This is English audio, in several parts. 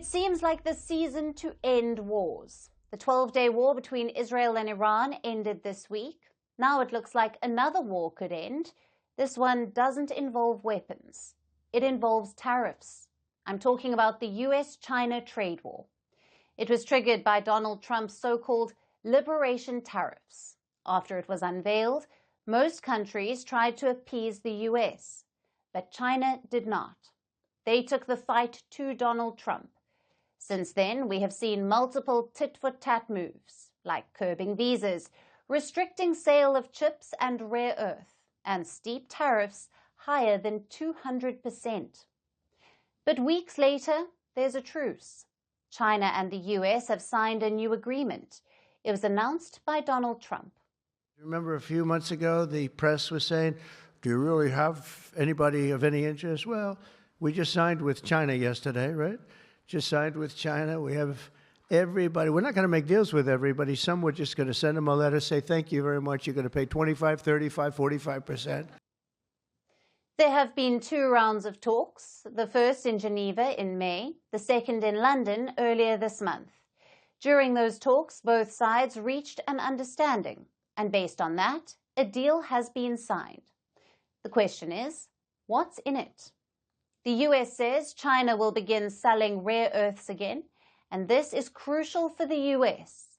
It seems like the season to end wars. The 12-day war between Israel and Iran ended this week. Now it looks like another war could end. This one doesn't involve weapons. It involves tariffs. I'm talking about the US-China trade war. It was triggered by Donald Trump's so-called liberation tariffs. After it was unveiled, most countries tried to appease the US, but China did not. They took the fight to Donald Trump. Since then, we have seen multiple tit-for-tat moves, like curbing visas, restricting sale of chips and rare earth, and steep tariffs higher than 200%. But weeks later, there's a truce. China and the US have signed a new agreement. It was announced by Donald Trump. Remember a few months ago, the press was saying, do you really have anybody of any interest? Well, we just signed with China yesterday, right? Just signed with China. We have everybody. We're not going to make deals with everybody. Some we're just going to send them a letter, say, thank you very much. You're going to pay 25, 35, 45%. There have been 2 rounds of talks, the first in Geneva in May, the second in London earlier this month. During those talks, both sides reached an understanding, and based on that, a deal has been signed. The question is, what's in it? The US says China will begin selling rare earths again, and this is crucial for the US.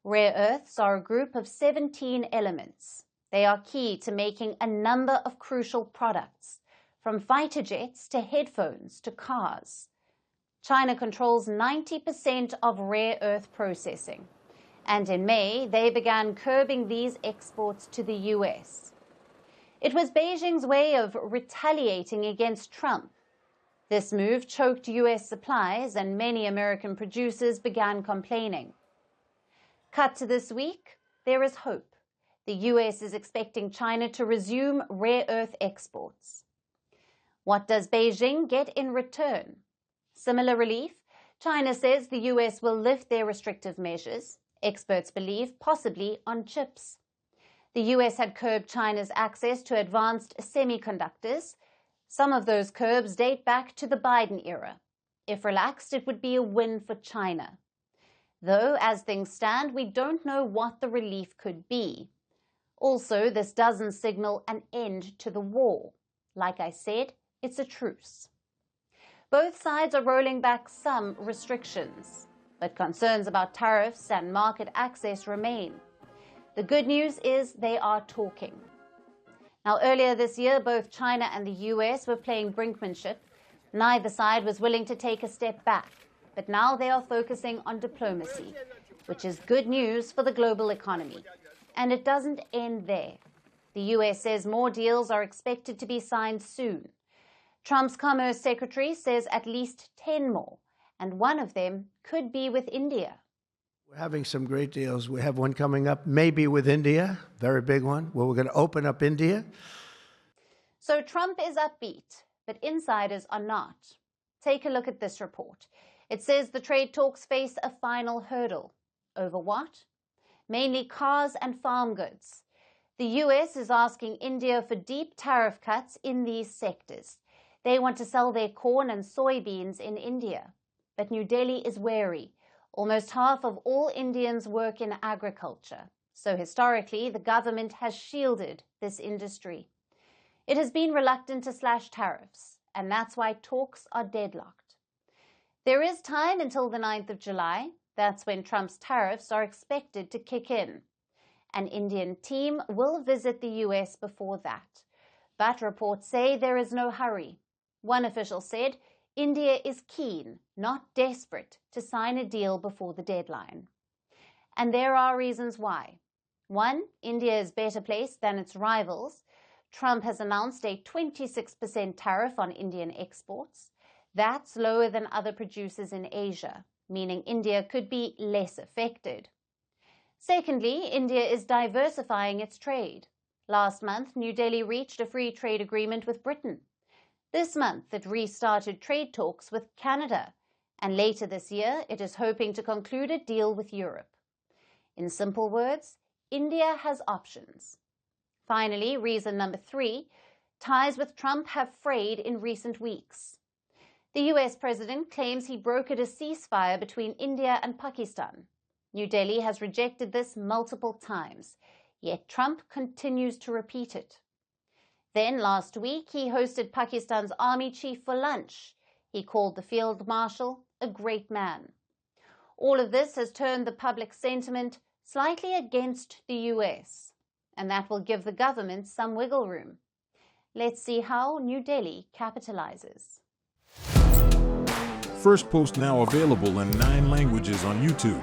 Rare earths are a group of 17 elements. They are key to making a number of crucial products, from fighter jets to headphones to cars. China controls 90% of rare earth processing, and in May, they began curbing these exports to the US. It was Beijing's way of retaliating against Trump. This move choked US supplies, and many American producers began complaining. Cut to this week, there is hope. The US is expecting China to resume rare earth exports. What does Beijing get in return? Similar relief? China says the US will lift their restrictive measures, experts believe possibly on chips. The US had curbed China's access to advanced semiconductors. Some of those curbs date back to the Biden era. If relaxed, it would be a win for China. Though, as things stand, we don't know what the relief could be. Also, this doesn't signal an end to the war. Like I said, it's a truce. Both sides are rolling back some restrictions, but concerns about tariffs and market access remain. The good news is they are talking. Now, earlier this year, both China and the US were playing brinkmanship. Neither side was willing to take a step back, but now they are focusing on diplomacy, which is good news for the global economy. And it doesn't end there. The US says more deals are expected to be signed soon. Trump's Commerce Secretary says at least 10 more, and one of them could be with India. We're having some great deals. We have one coming up, maybe with India, very big one, where we're going to open up India. So Trump is upbeat, but insiders are not. Take a look at this report. It says the trade talks face a final hurdle. Over what? Mainly cars and farm goods. The US is asking India for deep tariff cuts in these sectors. They want to sell their corn and soybeans in India. But New Delhi is wary. Almost half of all Indians work in agriculture. So historically, the government has shielded this industry. It has been reluctant to slash tariffs, and that's why talks are deadlocked. There is time until the 9th of July. That's when Trump's tariffs are expected to kick in. An Indian team will visit the US before that. But reports say there is no hurry. One official said India is keen, not desperate, to sign a deal before the deadline. And there are reasons why. 1, India is better placed than its rivals. Trump has announced a 26% tariff on Indian exports. That's lower than other producers in Asia, meaning India could be less affected. Secondly, India is diversifying its trade. Last month, New Delhi reached a free trade agreement with Britain. This month, it restarted trade talks with Canada, and later this year, it is hoping to conclude a deal with Europe. In simple words, India has options. Finally, reason number 3, ties with Trump have frayed in recent weeks. The US president claims he brokered a ceasefire between India and Pakistan. New Delhi has rejected this multiple times, yet Trump continues to repeat it. Then last week, he hosted Pakistan's army chief for lunch. He called the field marshal a great man. All of this has turned the public sentiment slightly against the US, and that will give the government some wiggle room. Let's see how New Delhi capitalizes. Firstpost now available in 9 languages on YouTube.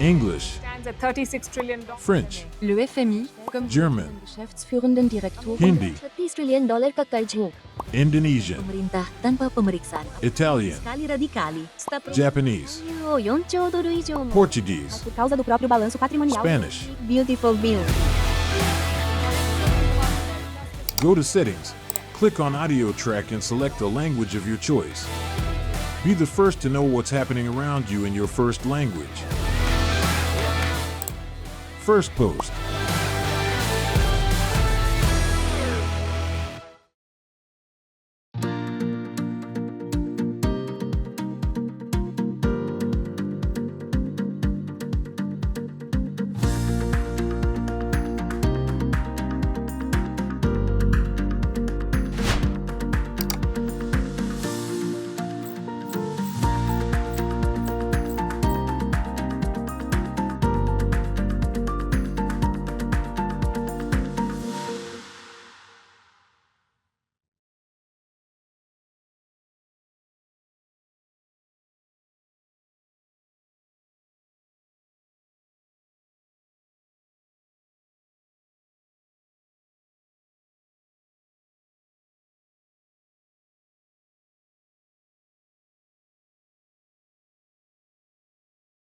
English, Stands at $36 trillion. French, Le FMI, comme German, Geschäftsführenden Direktor, Hindi, $30 trillion ka karz mo. Indonesian, Pemerintah tanpa pemeriksaan. Italian, Fiskali radikali. Japanese, $4 以上mo. Portuguese, Por causa do próprio balanço patrimonial. Spanish. Beautiful bill. Go to Settings, click on Audio Track and select a language of your choice. Be the first to know what's happening around you in your first language. Firstpost.